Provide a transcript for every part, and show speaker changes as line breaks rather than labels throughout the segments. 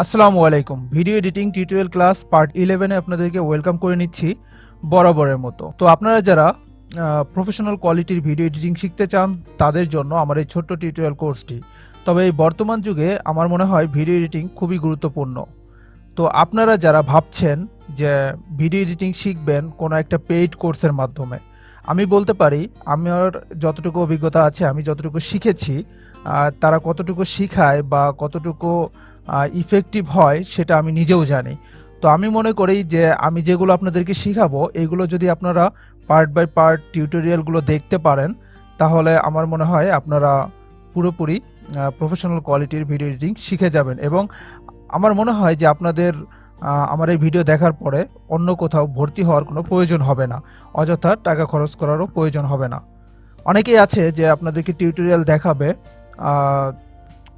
আসসালামু আলাইকুম। Video editing tutorial class part 11 এ আপনাদেরকে ওয়েলকাম করে নিচ্ছি বরাবরের মতো। তো আপনারা যারা প্রফেশনাল কোয়ালিটির ভিডিও এডিটিং শিখতে চান তাদের জন্য আমার এই ছোট্ট টিউটোরিয়াল কোর্সটি। তবে এই বর্তমান যুগে আমার মনে হয় ভিডিও এডিটিং খুবই গুরুত্বপূর্ণ। তো আপনারা যারা ভাবছেন যে ভিডিও এডিটিং শিখবেন কোনো একটা পেইড কোর্সের মাধ্যমে, আমি বলতে পারি আমার যতটুকু অভিজ্ঞতা আছে, আমি যতটুকু শিখেছি, তারা কতটুকু শিখায় বা কতটুকু ইফেক্টিভ হয় সেটা আমি নিজেও জানি। তো আমি মনে করি যে আমি যেগুলো আপনাদেরকে শিখাবো এগুলো যদি আপনারা পার্ট বাই পার্ট টিউটোরিয়ালগুলো দেখতে পারেন তাহলে আমার মনে হয় আপনারা পুরোপুরি প্রফেশনাল কোয়ালিটির ভিডিও এডিটিং শিখে যাবেন এবং আমার মনে হয় যে আপনাদের আমার এই ভিডিও দেখার পরে অন্য কোথাও ভর্তি হওয়ার কোনো প্রয়োজন হবে না, অযথা টাকা খরচ করারও প্রয়োজন হবে না। অনেকেই আছে যে আপনাদেরকে টিউটোরিয়াল দেখাবে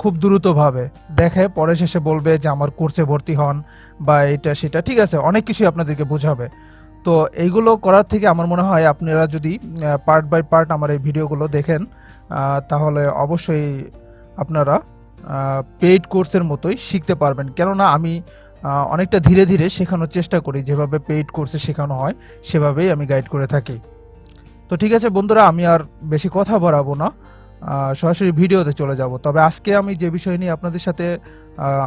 খুব দ্রুতভাবে, দেখে পরে শেষে বলবে যে আমার কোর্সে ভর্তি হন বা এটা সেটা, ঠিক আছে, অনেক কিছুই আপনাদেরকে বোঝাবে। তো এইগুলো করার থেকে আমার মনে হয় আপনারা যদি পার্ট বাই পার্ট আমার এই ভিডিওগুলো দেখেন তাহলে অবশ্যই আপনারা পেইড কোর্সের মতোই শিখতে পারবেন। কেননা আমি অনেকটা ধীরে ধীরে শেখানোর চেষ্টা করি, যেভাবে পেইড কোর্সে শেখানো হয় সেভাবেই আমি গাইড করে থাকি। তো ঠিক আছে বন্ধুরা, আমি আর বেশি কথা বাড়াবো না, সরাসরি ভিডিওতে চলে যাব। তবে আজকে আমি যে বিষয় নিয়ে আপনাদের সাথে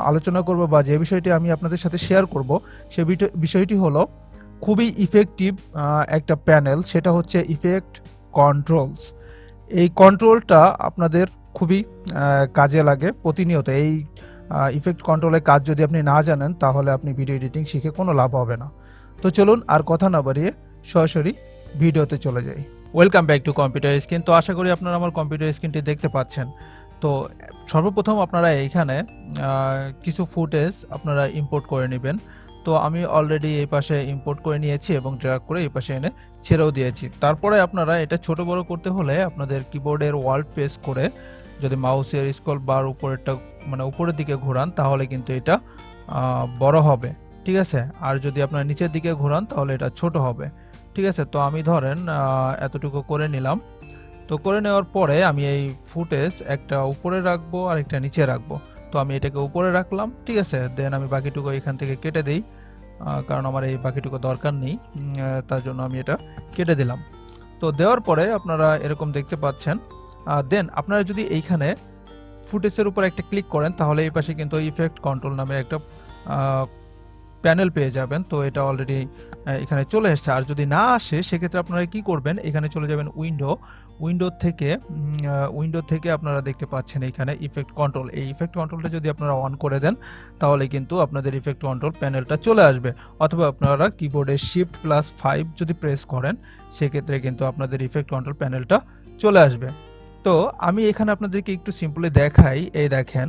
আলোচনা করব বা যে বিষয়টি আমি আপনাদের সাথে শেয়ার করব সে বিষয়টি হলো খুবই ইফেক্টিভ একটা প্যানেল, সেটা হচ্ছে ইফেক্ট কন্ট্রোলস। এই কন্ট্রোলটা আপনাদের খুবই কাজে লাগে প্রতিনিয়ত। এই ইফেক্ট কন্ট্রোলের কাজ যদি আপনি না জানেন তাহলে আপনি ভিডিও এডিটিং শিখে কোনো লাভ হবে না। তো চলুন আর কথা না বাড়িয়ে সরাসরি ভিডিওতে চলে যাই। Welcome back to computer screen. তো আশা করি আপনারা আমার কম্পিউটার স্ক্রিনটি দেখতে পাচ্ছেন। তো সর্বপ্রথম আপনারা এইখানে কিছু ফুটেজ আপনারা ইম্পোর্ট করে নেবেন। তো আমি অলরেডি এই পাশে ইম্পোর্ট করে নিয়েছি এবং ড্র্যাগ করে এই পাশে এনে ছেড়েও দিয়েছি। তারপরে আপনারা এটা ছোট বড় করতে হলে আপনাদের কিবোর্ডের ওয়াল্ট প্রেস করে যদি মাউসের স্ক্রল বার উপরেরটা মানে উপরের দিকে ঘোরান তাহলে কিন্তু এটা বড় হবে, ঠিক আছে। আর যদি আপনারা নিচের দিকে ঘোরান তাহলে এটা ছোট হবে, ঠিক আছে। তো আমি ধরেন এতটুকু করে নিলাম। তো করে নেওয়ার পরে আমি এই ফুটেজ একটা উপরে রাখবো আর একটা নিচে রাখবো। তো আমি এটাকে উপরে রাখলাম, ঠিক আছে। দেন আমি বাকিটুকু এখান থেকে কেটে দিই, কারণ আমার এই বাকিটুকু দরকার নেই, তার জন্য আমি এটা কেটে দিলাম। তো দেওয়ার পরে আপনারা এরকম দেখতে পাচ্ছেন। দেন আপনারা যদি এইখানে ফুটেজের উপর একটা ক্লিক করেন তাহলে এই পাশে কিন্তু ইফেক্ট কন্ট্রোল নামে একটা প্যানেল পেয়ে যাবেন। তো এটা অলরেডি এখানে চলে এসেছে। আর যদি না আসে সেক্ষেত্রে আপনারা কি করবেন, এখানে চলে যাবেন উইন্ডো থেকে আপনারা দেখতে পাচ্ছেন এখানে ইফেক্ট কন্ট্রোল। এই ইফেক্ট কন্ট্রোলটা যদি আপনারা অন করে দেন তাহলে কিন্তু আপনাদের ইফেক্ট কন্ট্রোল প্যানেলটা চলে আসবে। অথবা আপনারা কিবোর্ডে Shift+5 যদি প্রেস করেন সেক্ষেত্রে কিন্তু আপনাদের ইফেক্ট কন্ট্রোল প্যানেলটা চলে আসবে। তো আমি এখানে আপনাদেরকে একটু সিম্পলি দেখাই। এই দেখেন,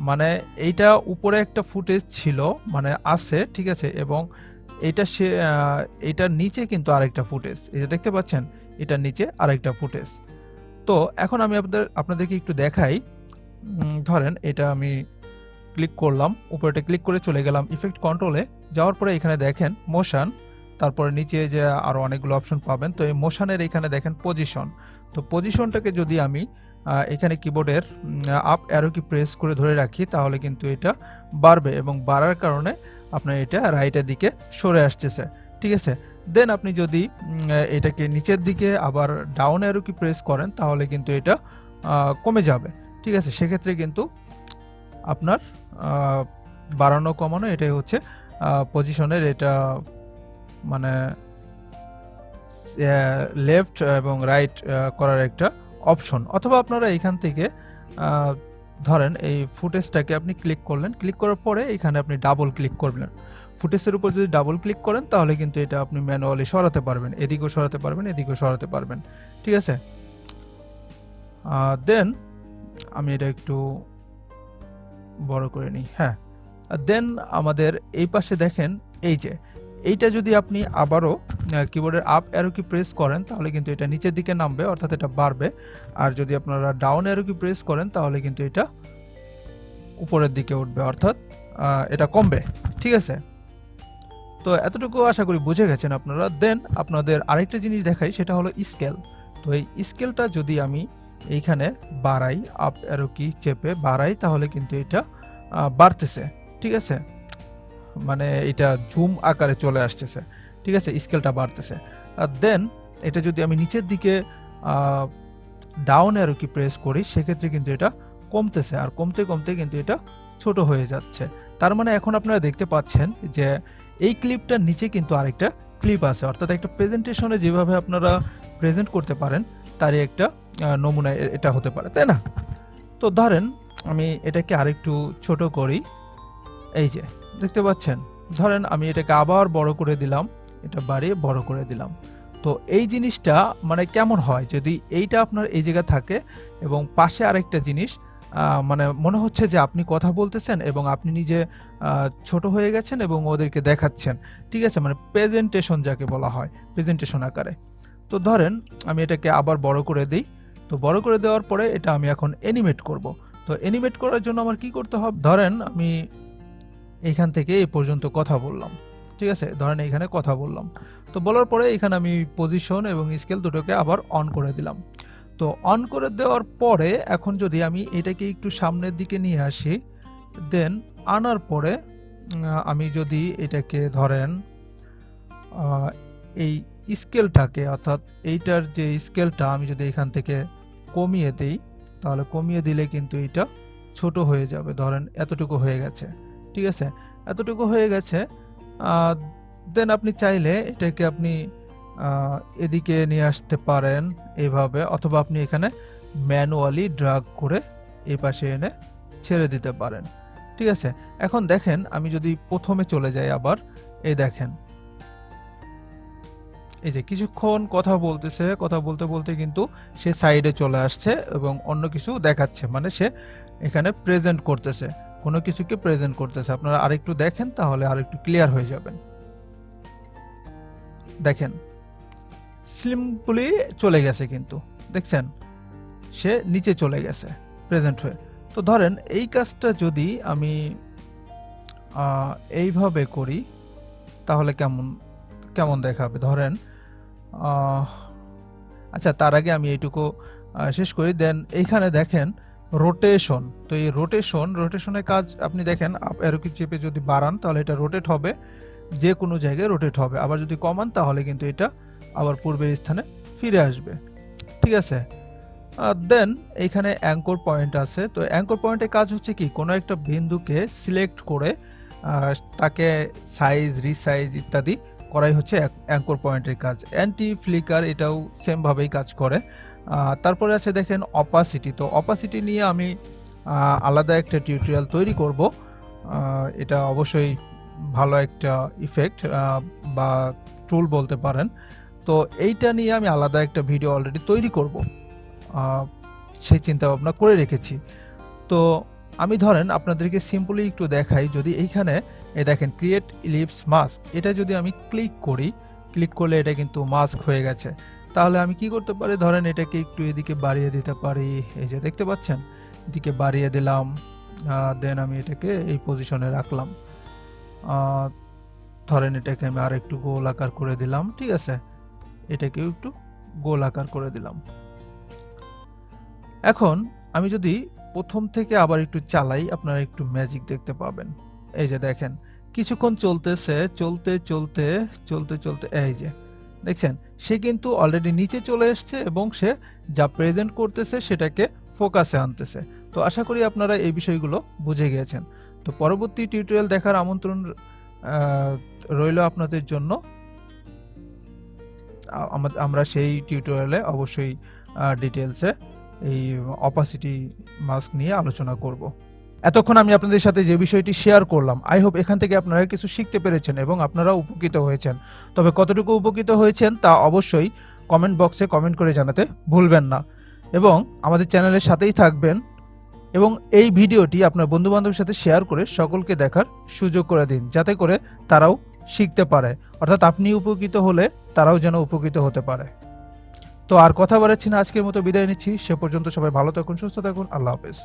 মানে এইটা উপরে একটা ফুটেজ ছিল, মানে আছে, ঠিক আছে, এবং এটার নিচে কিন্তু আরেকটা ফুটেজ, এই যে দেখতে পাচ্ছেন এটার নিচে আরেকটা ফুটেজ। তো এখন আমি আপনাদেরকে একটু দেখাই। ধরেন এটা আমি ক্লিক করলাম, উপরেটা ক্লিক করে চলে গেলাম ইফেক্ট কন্ট্রোলে। যাওয়ার পরে এখানে দেখেন মোশন, তারপরে নিচে যে আরও অনেকগুলো অপশন পাবেন। তো এই মোশনের এখানে দেখেন পজিশন। তো পজিশনটাকে যদি আমি এখানে কিবোর্ডের আপ অ্যারো কি প্রেস করে ধরে রাখি তাহলে কিন্তু এটা বাড়বে এবং বাড়ার কারণে আপনার এটা রাইটের দিকে সরে আসতেছে, ঠিক আছে। দেন আপনি যদি এটাকে নিচের দিকে আবার ডাউন অ্যারো কি প্রেস করেন তাহলে কিন্তু এটা কমে যাবে, ঠিক আছে। সেক্ষেত্রে কিন্তু আপনার বাড়ানো কমানো এটাই হচ্ছে পজিশনের এটা মানে লেফট এবং রাইট করার একটা অপশন। অথবা আপনারা এখান থেকে ধরেন এই ফুটেজটাকে আপনি ক্লিক করলেন, ক্লিক করার পরে এখানে আপনি ডাবল ক্লিক করবেন। ফুটেজের উপর যদি ডাবল ক্লিক করেন তাহলে কিন্তু এটা আপনি ম্যানুয়ালি সরাতে পারবেন, এদিকেও সরাতে পারবেন এদিকেও সরাতে পারবেন, ঠিক আছে। দেন আমি এটা একটু বড় করে নিই, হ্যাঁ। দেন আমাদের এই পাশে দেখেন এইটা যদি আপনি আবারও কিবোর্ডের আপ অ্যারো কি প্রেস করেন তাহলে কিন্তু এটা নিচের দিকে নামবে, অর্থাৎ এটা বাড়বে। আর যদি আপনারা ডাউন অ্যারো কি প্রেস করেন তাহলে কিন্তু এটা উপরের দিকে উঠবে, অর্থাৎ এটা কমবে, ঠিক আছে। তো এতটুকু আশা করি বুঝে গেছেন আপনারা। দেন আপনাদের আরেকটা জিনিস দেখাই, সেটা হলো স্কেল। তো এই স্কেলটা যদি আমি এইখানে বাড়াই, আপ অ্যারো কি চেপে বাড়াই তাহলে কিন্তু এটা বাড়তেছে, ঠিক আছে, মানে এটা জুম আকারে চলে আসতেছে, ঠিক আছে, স্কেলটা বাড়তেছে। আর দেন এটা যদি আমি নিচের দিকে ডাউন অ্যারো কি প্রেস করি, সেক্ষেত্রে কিন্তু এটা কমতেছে, আর কমতে কমতে কিন্তু এটা ছোট হয়ে যাচ্ছে। তার মানে এখন আপনারা দেখতে পাচ্ছেন যে এই ক্লিপটার নিচে কিন্তু আরেকটা ক্লিপ আছে, অর্থাৎ একটা প্রেজেন্টেশনে যেভাবে আপনারা প্রেজেন্ট করতে পারেন তারই একটা নমুনা এটা হতে পারে, তাই না? তো ধরেন আমি এটাকে আরেকটু ছোট করি, এই যে দেখতে পাচ্ছেন। ধরেন আমি এটাকে আবার বড় করে দিলাম, এটা বাড়িয়ে বড় করে দিলাম। তো এই জিনিসটা মানে কেমন হয় যদি এইটা আপনার এই জায়গায় থাকে এবং পাশে আরেকটা জিনিস, মানে মনে হচ্ছে যে আপনি কথা বলতেছেন এবং আপনি নিজে ছোট হয়ে গেছেন এবং ওদেরকে দেখাচ্ছেন, ঠিক আছে, মানে প্রেজেন্টেশন যাকে বলা হয়, প্রেজেন্টেশন আকারে। তো ধরেন আমি এটাকে আবার বড় করে দিই। তো বড় করে দেওয়ার পরে এটা আমি এখন অ্যানিমেট করব। তো অ্যানিমেট করার জন্য আমার কি করতে হবে, ধরেন আমি এইখান থেকে এই পর্যন্ত কথা বললাম, ঠিক আছে, ধরেন এইখানে কথা বললাম। তো বলার পরে এখানে আমি পজিশন এবং স্কেল দুটোকে আবার অন করে দিলাম। তো অন করে দেওয়ার পরে এখন যদি আমি এটাকে একটু সামনের দিকে নিয়ে আসি, দেন আনার পরে আমি যদি এটাকে ধরেন এই স্কেলটাকে, অর্থাৎ এইটার যে স্কেলটা আমি যদি এখান থেকে কমিয়ে দিই, তাহলে কমিয়ে দিলে কিন্তু এটা ছোট হয়ে যাবে। ধরেন এতটুকু হয়ে গেছে, ঠিক আছে, এতটুকু হয়ে গেছে। দেন আপনি চাইলে এটাকে আপনি এদিকে নিয়ে আসতে পারেন এইভাবে, অথবা আপনি এখানে ম্যানুয়ালি ড্রাগ করে এই পাশে এনে ছেড়ে দিতে পারেন, ঠিক আছে। এখন দেখেন আমি যদি প্রথমে চলে যাই আবার, এই দেখেন এই যে কিছুক্ষণ কথা বলতেছে, কথা বলতে বলতে কিন্তু সে সাইডে চলে আসছে এবং অন্য কিছু দেখাচ্ছে, মানে সে এখানে প্রেজেন্ট করতেছে, কোনো কিছুকে প্রেজেন্ট করতেছে। আপনারা আরেকটু দেখেন তাহলে আরেকটু ক্লিয়ার হয়ে যাবেন। দেখেন সিম্পলি চলে গেছে, কিন্তু দেখছেন সে নিচে চলে গেছে প্রেজেন্ট হয়ে। তো ধরেন এই কাজটা যদি আমি এইভাবে করি তাহলে কেমন কেমন দেখাবে, ধরেন আচ্ছা তার আগে আমি এইটুকু শেষ করি। দেন এইখানে দেখেন রোটেশন, তো এই রোটেশনের কাজ আপনি দেখেন অ্যারো কি চেপে যদি বাড়ান তাহলে এটা রোটেট হবে, যে কোনো জায়গায় রোটেট হবে, আবার যদি কমান তাহলে কিন্তু এটা আবার পূর্বের স্থানে ফিরে আসবে, ঠিক আছে। দেন এইখানে অ্যাঙ্কর পয়েন্ট আছে। তো অ্যাঙ্কর পয়েন্টের কাজ হচ্ছে কি, কোনো একটা বিন্দুকে সিলেক্ট করে তাকে সাইজ রিসাইজ ইত্যাদি করাই হচ্ছে অ্যাঙ্কর পয়েন্টের কাজ। অ্যান্টি ফ্লিকার এটাও সেমভাবেই কাজ করে। তারপরে আছে দেখেন অপাসিটি। তো অপাসিটি নিয়ে আমি আলাদা একটা টিউটোরিয়াল তৈরি করব। এটা অবশ্যই ভালো একটা ইফেক্ট বা টুল বলতে পারেন। তো এইটা নিয়ে আমি আলাদা একটা ভিডিও অলরেডি তৈরি করব, সেই চিন্তা ভাবনা করে রেখেছি। তো আমি ধরেন আপনাদেরকে সিম্পলি একটু দেখাই, যদি এইখানে এই দেখেন ক্রিয়েট ইলিপস মাস্ক, এটা যদি আমি ক্লিক করি, ক্লিক করলে এটা কিন্তু মাস্ক হয়ে গেছে। তাহলে আমি কি করতে পারি, ধরেন এটাকে একটু এদিকে বাড়িয়ে দিতে পারি, এই যে দেখতে পাচ্ছেন এদিকে বাড়িয়ে দিলাম। দেন আমি এটাকে এই পজিশনে রাখলাম। ধরেন এটাকে আমি আর একটু গোল আকার করে দিলাম, ঠিক আছে, এটাকেও একটু গোল আকার করে দিলাম। এখন আমি যদি প্রথম থেকে আবার একটু চালাই, আপনারা একটু ম্যাজিক দেখতে পাবেন। এই যে দেখেন কিছুক্ষণ চলতেছে, চলতে চলতে চলতে চলতে এই যে দেখছেন সে কিন্তু অলরেডি নিচে চলে এসছে এবং সে যা প্রেজেন্ট করতেছে সেটাকে ফোকাসে আনতেছে। তো আশা করি আপনারা এই বিষয়গুলো বুঝে গিয়েছেন। তো পরবর্তী টিউটোরিয়াল দেখার আমন্ত্রণ রইল আপনাদের জন্য। আমরা সেই টিউটোরিয়ালে অবশ্যই ডিটেলসে এই অপাসিটি মাস্ক নিয়ে আলোচনা করব। এতক্ষণ আমি আপনাদের সাথে যে বিষয়টি শেয়ার করলাম, আই হোপ এখান থেকে আপনারা কিছু শিখতে পেরেছেন এবং আপনারা উপকৃত হয়েছেন। তবে কতটুকু উপকৃত হয়েছেন তা অবশ্যই কমেন্ট বক্সে কমেন্ট করে জানাতে ভুলবেন না এবং আমাদের চ্যানেলের সাথেই থাকবেন এবং এই ভিডিওটি আপনার বন্ধুবান্ধবের সাথে শেয়ার করে সকলকে দেখার সুযোগ করে দিন, যাতে করে তারাও শিখতে পারে, অর্থাৎ আপনি উপকৃত হলে তারাও যেন উপকৃত হতে পারে। তো আর কথা বাড়াচ্ছি না, আজকের মতো বিদায় নিচ্ছি। সে পর্যন্ত সবাই ভালো থাকুন, সুস্থ থাকুন, আল্লাহ হাফেজ।